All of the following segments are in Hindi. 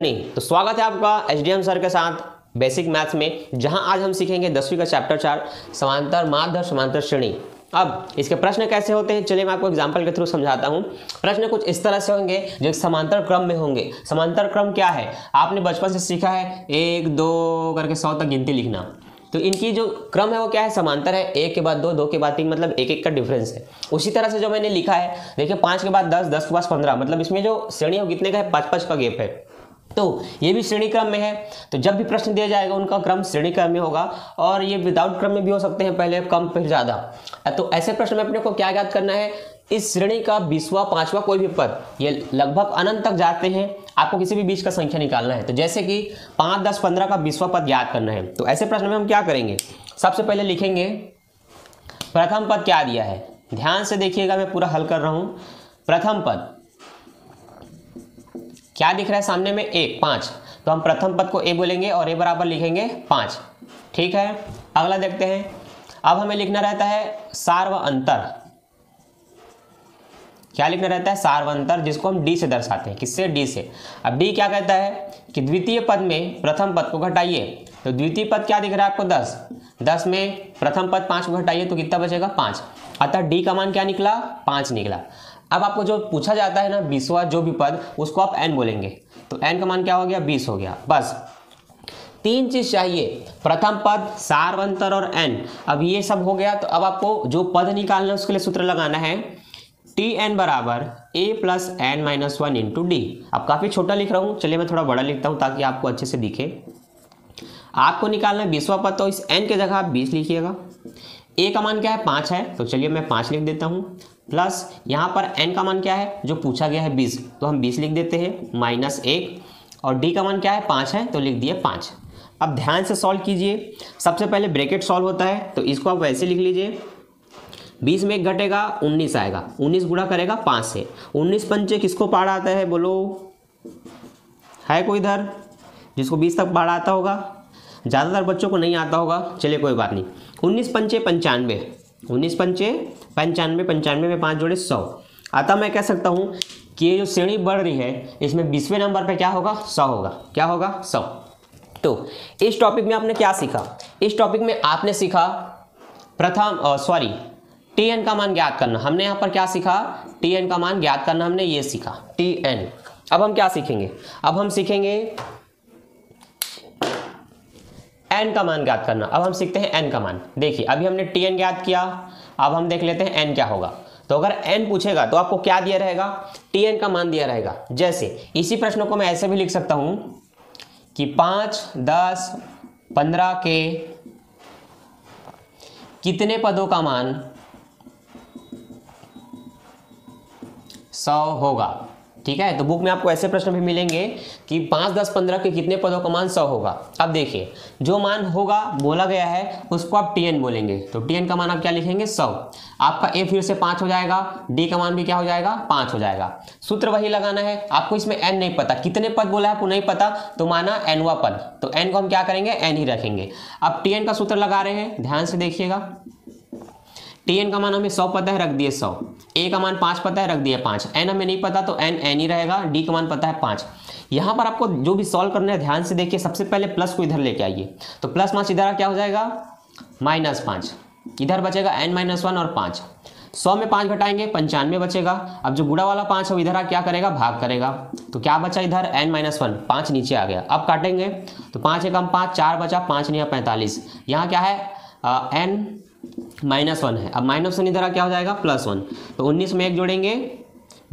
नहीं तो स्वागत है आपका एचडीएम सर के साथ बेसिक मैथ्स में, जहां आज हम सीखेंगे 10वीं का चैप्टर 4 समांतर माध्य और समांतर श्रेणी। अब इसके प्रश्न कैसे होते हैं, चलिए मैं आपको एग्जांपल के थ्रू समझाता हूं। प्रश्न कुछ इस तरह से होंगे जो एक समांतर क्रम में होंगे। समांतर क्रम क्या है, आपने बचपन से सीखा है 1 2 करके 100 तक गिनती लिखना। तो इनकी जो क्रम है वो क्या है, समांतर है। 1 के बाद 2, 2 के बाद 3, मतलब 1 1 का डिफरेंस है। उसी तरह से जो मैंने लिखा है, देखिए 5 के बाद 10, 10 के बाद 15, मतलब इसमें जो श्रेणी है कितने का है, 5-5 का गैप है। तो ये भी श्रेणी क्रम में है। तो जब भी प्रश्न दिया जाएगा उनका क्रम श्रेणी क्रम में होगा, और ये विदाउट क्रम में भी हो सकते हैं, पहले कम फिर ज्यादा। तो ऐसे प्रश्न में अपने को क्या याद करना है, इस श्रेणी का 20वां 5वां कोई भी पद, ये लगभग अनंत तक जाते हैं। आपको किसी भी बीच का संख्या निकालना है, तो जैसे कि 5 10 15 का 20वां पद याद करना है। तो ऐसे प्रश्न में हम क्या करेंगे, सबसे पहले लिखेंगे प्रथम पद क्या दिया है। ध्यान से देखिएगा, मैं पूरा हल कर रहा हूं। प्रथम पद क्या दिख रहा है सामने में, 1 5, तो हम प्रथम पद को ए बोलेंगे और ए बराबर लिखेंगे 5। ठीक है, अगला देखते हैं। अब हमें लिखना रहता है सार व अंतर। क्या लिखना रहता है, सार व अंतर, जिसको हम डी से दर्शाते हैं। किससे, डी से। अब डी क्या कहता है कि द्वितीय पद में प्रथम पद को घटाइए। तो द्वितीय पद क्या दिख रहा है आपको, 10, 10 में प्रथम पद 5 को घटाइए तो कितना बचेगा, 5। अतः डी का मान क्या निकला, 5 निकला। अब आपको जो पूछा जाता है ना 20वां जो भी पद, उसको आप n बोलेंगे। तो n का मान क्या हो गया, 20 हो गया। बस 3 चीज चाहिए, प्रथम पद, सार व अंतर और n। अब ये सब हो गया, तो अब आपको जो पद निकालना है उसके लिए सूत्र लगाना है Tn बराबर a plus n minus 1 into D. अब काफी छोटा लिख रहा हूं, चलिए मैं थोड़ा बड़ा लिखता हूं ताकि आपको अच्छे से दिखे। आपको निकालना है 20वां पद, तो इस n की जगह आप 20 लिखिएगा। a का मान क्या है, 5 है, तो चलिए मैं 5 लिख देता हूं। प्लस यहाँ पर n का मान क्या है, जो पूछा गया है 20, तो हम 20 लिख देते हैं, माइनस 1। और d का मान क्या है, 5 है, तो लिख दिए 5। अब ध्यान से सॉल्व कीजिए। सबसे पहले ब्रैकेट सॉल्व होता है, तो इसको आप वैसे लिख लीजिए। 20 में 1 घटेगा, 19 आएगा। 19 गुणा करेगा 5 से। 19 पंचे किसको पढ़ आता है, बोलो, है कोई इधर जिसको 20 तक पढ़ आता होगा? ज़्यादातर बच्चों को नहीं आता होगा, चलिए कोई बात नहीं। 19 पंचे 95, 19 पंचे 95, 95 में 5 जोड़े 100। अतः मैं कह सकता हूं कि ये जो श्रेणी बढ़ रही है, इसमें 20वें नंबर पे क्या होगा, 100 होगा। क्या होगा, 100। तो इस टॉपिक में आपने क्या सीखा, इस टॉपिक में आपने सीखा Tn का मान ज्ञात करना। हमने यहाँ पर क्या सीखा, Tn का मान ज्ञात करना, हमने ये सीखा Tn। अब हम क्या सीखेंगे, अब हम सीखेंगे n का मान ज्ञात करना। अब हम सीखते हैं n का मान। देखिए अभी हमने Tn ज्ञात किया, अब हम देख लेते हैं n क्या होगा। तो अगर n पूछेगा तो आपको क्या दिया रहेगा, Tn का मान दिया रहेगा। जैसे इसी प्रश्न को मैं ऐसे भी लिख सकता हूं कि 5 10 15 के कितने पदों का मान 100 होगा। ठीक है, तो बुक में आपको ऐसे प्रश्न भी मिलेंगे कि 5 10 15 के कितने पदों का मान 100 होगा। अब देखिए जो मान होगा बोला गया है उसको आप Tn बोलेंगे। तो Tn का मान आप क्या लिखेंगे, 100। आपका a फिर से 5 हो जाएगा, d का मान भी क्या हो जाएगा, 5 हो जाएगा। सूत्र वही लगाना है। आपको इसमें n नहीं पता, कितने पद बोला है आपको नहीं पता, तो माना nवां पद, तो n को हम क्या करेंगे, n ही रखेंगे। अब Tn का सूत्र लगा रहे हैं, ध्यान से देखिएगा। Tn का मान हमें 100 पता है, रख दिए 100। a का मान 5 पता है, रख दिए 5। n हमें नहीं पता तो n ही रहेगा। d का मान पता है 5। यहाँ पर आपको जो भी सॉल्व करना है ध्यान से देखिए। सबसे पहले प्लस को इधर लेके आइए, तो प्लस 5 इधर क्या हो जाएगा, -5। इधर बचेगा n माइनस 1 और 5। 100 में 5 घटाएंगे, 95 बचेगा। अब जो गुणा वाला 5 है इधर क्या करेगा, भाग करेगा। तो क्या बचा इधर, n माइनस 1, 5 नीचे आ गया। अब काटेंगे तो 5 एकम 5, 4 बचा, 5 नहीं 45। यहाँ क्या है, n -1 है। अब -1 इधर क्या हो जाएगा, +1। तो 19 में 1 जोड़ेंगे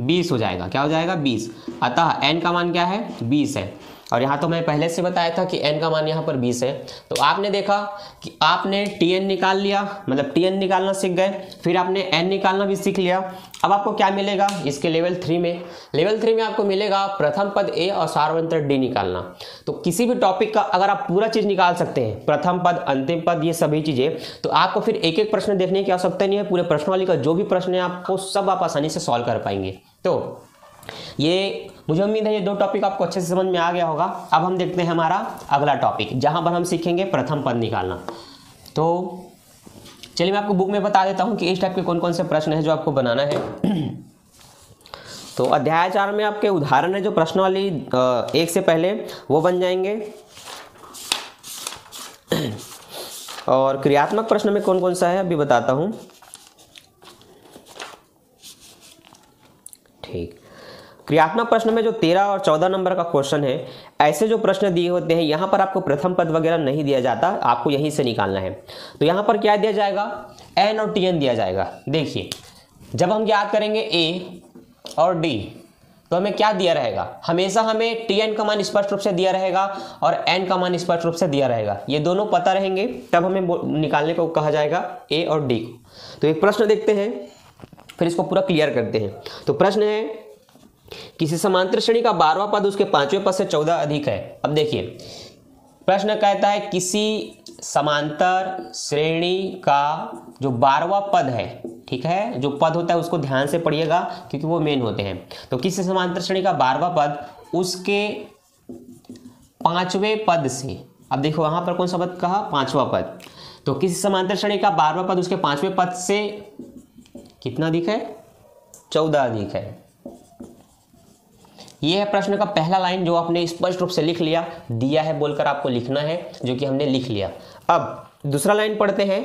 20 हो जाएगा। क्या हो जाएगा, 20। अतः n का मान क्या है, 20 है। और यहाँ तो मैं पहले से बताया था कि n का मान यहाँ पर 20 है। तो आपने देखा कि आपने Tn निकाल लिया, मतलब Tn निकालना सीख गए, फिर आपने n निकालना भी सीख लिया। अब आपको क्या मिलेगा इसके लेवल 3 में, लेवल 3 में आपको मिलेगा प्रथम पद a और सार व अंतर d निकालना। तो किसी भी टॉपिक का अगर आप पूरा चीज निकाल सकते हैं, प्रथम पद, अंतिम पद, ये सभी चीजें, तो आपको फिर एक एक प्रश्न देखने की आवश्यकता नहीं है। पूरे प्रश्नावली का जो भी प्रश्न है आपको सब आप आसानी से सॉल्व कर पाएंगे। तो ये मुझे उम्मीद है ये 2 टॉपिक आपको अच्छे से समझ में आ गया होगा। अब हम देखते हैं हमारा अगला टॉपिक, जहां पर हम सीखेंगे प्रथम पद निकालना। तो चलिए मैं आपको बुक में बता देता हूं कि इस टाइप के कौन कौन से प्रश्न हैं जो आपको बनाना है। तो अध्याय 4 में आपके उदाहरण है जो प्रश्नावली 1 से पहले वो बन जाएंगे। और क्रियात्मक प्रश्न में कौन कौन सा है अभी बताता हूँ। ठीक, क्रियात्मक प्रश्न में जो 13 और 14 नंबर का क्वेश्चन है, ऐसे जो प्रश्न दिए होते हैं यहाँ पर आपको प्रथम पद वगैरह नहीं दिया जाता, आपको यहीं से निकालना है। तो यहाँ पर क्या दिया जाएगा, एन और टी एन दिया जाएगा। देखिए जब हम याद करेंगे ए और डी तो हमें क्या दिया रहेगा, हमेशा हमें टी एन का मान स्पष्ट रूप से दिया रहेगा और एन का मान स्पष्ट रूप से दिया रहेगा। ये दोनों पता रहेंगे तब हमें निकालने को कहा जाएगा ए और डी को। तो एक प्रश्न देखते हैं फिर इसको पूरा क्लियर करते हैं। तो प्रश्न है किसी समांतर श्रेणी का 12वां पद उसके 5वें पद से 14 अधिक है। अब देखिए प्रश्न कहता है किसी समांतर श्रेणी का जो 12वां पद है, ठीक है, जो पद होता है उसको ध्यान से पढ़िएगा क्योंकि वो मेन होते हैं। तो किसी समांतर श्रेणी का 12वां पद उसके 5वें पद से, अब देखो वहां पर कौन सा पद कहा, 5वां पद। तो किसी समांतर श्रेणी का 12वां पद उसके 5वें पद से कितना अधिक है, 14 अधिक है। यह है प्रश्न का पहला लाइन जो आपने स्पष्ट रूप से लिख लिया, दिया है बोलकर आपको लिखना है, जो कि हमने लिख लिया। अब दूसरा लाइन पढ़ते हैं,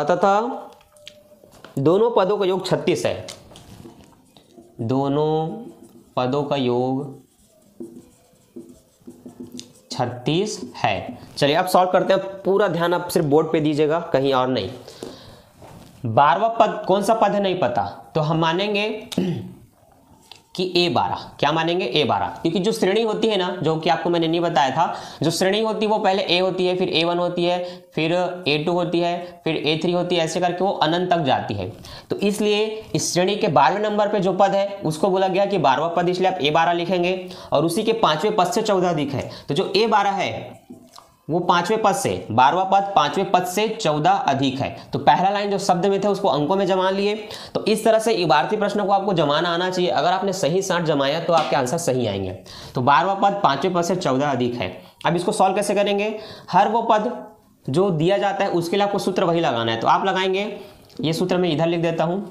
तथा दोनों पदों का योग 36 है। दोनों पदों का योग 36 है। चलिए अब सॉल्व करते हैं, पूरा ध्यान आप सिर्फ बोर्ड पे दीजिएगा, कहीं और नहीं। 12वां पद कौन सा पद है नहीं पता, तो हम मानेंगे कि A12। क्या मानेंगे, A12, क्योंकि जो श्रेणी होती है ना, जो कि आपको मैंने नहीं बताया था, जो श्रेणी होती है वो पहले A होती है, फिर A1 होती है, फिर A2 होती है, फिर A3 होती है, ऐसे करके वो अनंत तक जाती है। तो इसलिए इस श्रेणी के 12वें नंबर पे जो पद है उसको बोला गया कि 12वां पद, इसलिए आप A12 लिखेंगे। और उसी के 5वें पद से 14 अधिक है, तो जो A12 है वो 5वें पद से, 12वां पद 5वें पद से 14 अधिक है। तो पहला लाइन जो शब्द में थे उसको अंकों में जमा लिए। तो इस तरह से इबारती प्रश्न को आपको जमाना आना चाहिए। अगर आपने सही 60 जमाया तो आपके आंसर सही आएंगे। तो 12वां पद 5वें पद से 14 अधिक है। अब इसको सॉल्व कैसे करेंगे, हर वो पद जो दिया जाता है उसके लिए आपको सूत्र वही लगाना है। तो आप लगाएंगे, ये सूत्र मैं इधर लिख देता हूँ,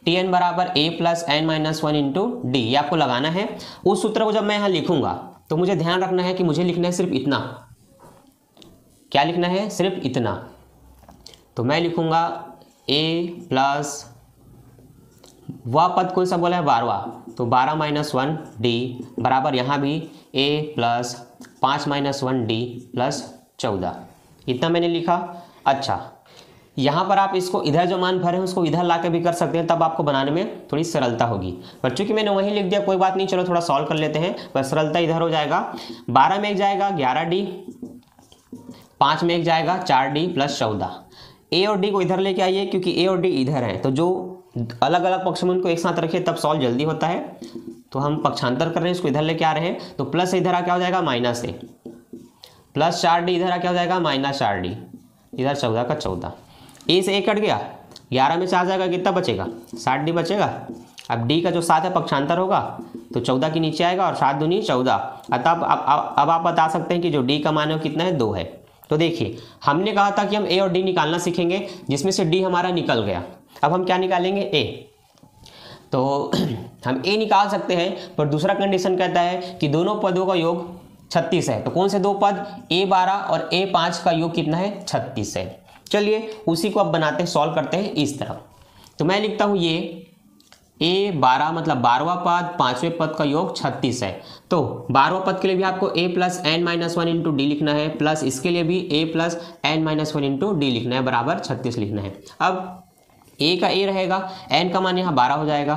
टी एन बराबर A plus N minus 1 into D, ये आपको लगाना है। उस सूत्र को जब मैं यहाँ लिखूंगा तो मुझे ध्यान रखना है कि मुझे लिखना है सिर्फ इतना। क्या लिखना है, सिर्फ इतना। तो मैं लिखूंगा a प्लस वह पद कौन सा बोला है, 12वां, तो 12 माइनस 1 डी बराबर यहाँ भी a plus 5 minus 1 D plus 14। इतना मैंने लिखा। अच्छा, यहाँ पर आप इसको इधर जो मान भरे हैं उसको इधर ला के भी कर सकते हैं, तब आपको बनाने में थोड़ी सरलता होगी। पर चूंकि मैंने वहीं लिख दिया कोई बात नहीं, चलो थोड़ा सॉल्व कर लेते हैं, पर सरलता इधर हो जाएगा। 12 में एक जाएगा 11D, 5 में एक जाएगा 4D प्लस 14। ए और डी को इधर लेके आइए क्योंकि ए और डी इधर है, तो जो अलग अलग पक्ष में उनको एक साथ रखिए तब सॉल्व जल्दी होता है। तो हम पक्षांतर कर रहे हैं, इसको इधर लेके आ रहे हैं। तो प्लस इधर आ क्या हो जाएगा, माइनस ए, प्लस 4D इधर आ क्या हो जाएगा, माइनस 4D, इधर 14 का 14। ए से ए कट गया, 11 में 4 जाएगा, कितना बचेगा, 7D बचेगा। अब डी का जो 7 है पक्षांतर होगा तो 14 के नीचे आएगा और 7 दूनी 14। अतः अब आप बता सकते हैं कि जो डी का मान है वो कितना है, 2 है। तो देखिए हमने कहा था कि हम ए और डी निकालना सीखेंगे, जिसमें से डी हमारा निकल गया। अब हम क्या निकालेंगे, ए। तो हम ए निकाल सकते हैं, पर दूसरा कंडीशन कहता है कि दोनों पदों का योग 36 है। तो कौन से दो पद, A12 और A5 का योग कितना है, 36 है। चलिए उसी को अब बनाते हैं, सॉल्व करते हैं इस तरह। तो मैं लिखता हूँ ये A12 मतलब 12वां पद 5वें पद का योग 36 है। तो 12वां पद के लिए भी आपको a plus N minus 1 into D लिखना है, प्लस इसके लिए भी a plus N minus 1 into D लिखना है, बराबर 36 लिखना है। अब a का a रहेगा, n का मान यहाँ 12 हो जाएगा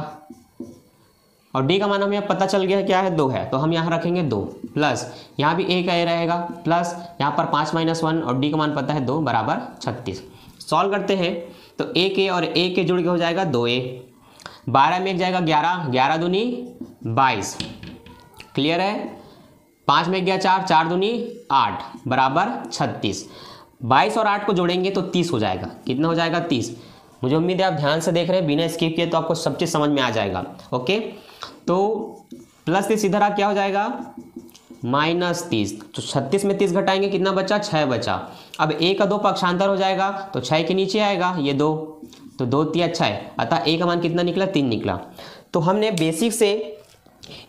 और d का मान हमें पता चल गया है क्या है, 2 है। तो हम यहाँ रखेंगे 2, प्लस यहाँ भी a का a रहेगा, प्लस यहाँ पर 5 माइनस 1 और d का मान पता है 2 बराबर 36। सॉल्व करते हैं तो a के और a के जुड़ के हो जाएगा 2a। 12 में एक जाएगा 11, 11 दूनी 22, क्लियर है। 5 में गया 4, 4 दूनी 8 बराबर 36। 22 और 8 को जोड़ेंगे तो 30 हो जाएगा। कितना हो जाएगा, 30। मुझे उम्मीद है आप ध्यान से देख रहे हैं, बिना स्किप किए, तो आपको सब चीज़ समझ में आ जाएगा। ओके, तो प्लस 30 इधर आ क्या हो जाएगा, माइनस 30। तो 36 में 30 घटाएंगे, कितना बचा, 6 बचा। अब a का 2 पक्षांतर हो जाएगा तो 6 के नीचे आएगा ये 2, तो 2 3 6, अतः a का मान कितना निकला, 3 निकला। तो हमने बेसिक से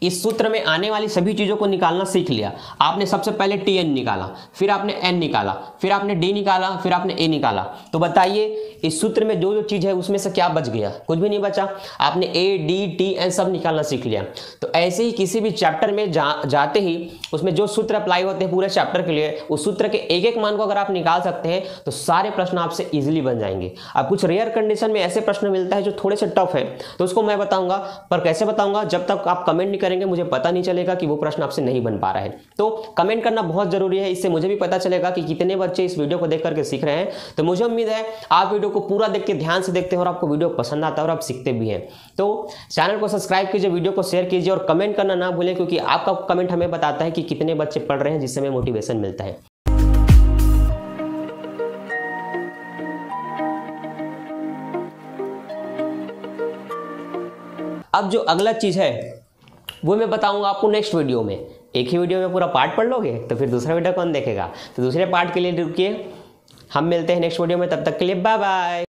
इस सूत्र में आने वाली सभी चीज़ों को निकालना सीख लिया। आपने सबसे पहले Tn निकाला, फिर आपने n निकाला, फिर आपने d निकाला, फिर आपने a निकाला। तो बताइए इस सूत्र में जो जो चीज़ है उसमें से क्या बच गया? कुछ भी नहीं बचा। आपने a, d, t, n सब निकालना सीख लिया। तो ऐसे ही किसी भी चैप्टर में जाते ही उसमें जो सूत्र अप्लाई होते हैं पूरे चैप्टर के लिए, उस सूत्र के एक एक मान को अगर आप निकाल सकते हैं तो सारे प्रश्न आपसे ईजिली बन जाएंगे। अब कुछ रेयर कंडीशन में ऐसे प्रश्न मिलता है जो थोड़े से टफ है, तो उसको मैं बताऊंगा, पर कैसे बताऊंगा? जब तक आप कमेंट नहीं करेंगे मुझे पता नहीं चलेगा कि वो प्रश्न आपसे नहीं बन पा रहा है। तो कमेंट करना बहुत जरूरी है, इससे मुझे भी पता चलेगा कि कितने बच्चे इस वीडियो को देख करके सीख रहे हैं। तो मुझे उम्मीद है आप वीडियो को पूरा देख के ध्यान से देखते हैं और आपको वीडियो पसंद आता है और आप सीखते भी हैं। तो चैनल को सब्सक्राइब कीजिए, वीडियो को शेयर कीजिए और कमेंट करना ना भूलें, क्योंकि आपका कमेंट हमें बताता है कि कितने बच्चे पढ़ रहे हैं, जिससे हमें मोटिवेशन मिलता है। अब जो अगला चीज है वो मैं बताऊंगा आपको नेक्स्ट वीडियो में। एक ही वीडियो में पूरा पार्ट पढ़ लोगे तो फिर दूसरा वीडियो कौन देखेगा? तो दूसरे पार्ट के लिए रुकिए, हम मिलते हैं नेक्स्ट वीडियो में। तब तक के लिए बाय बाय।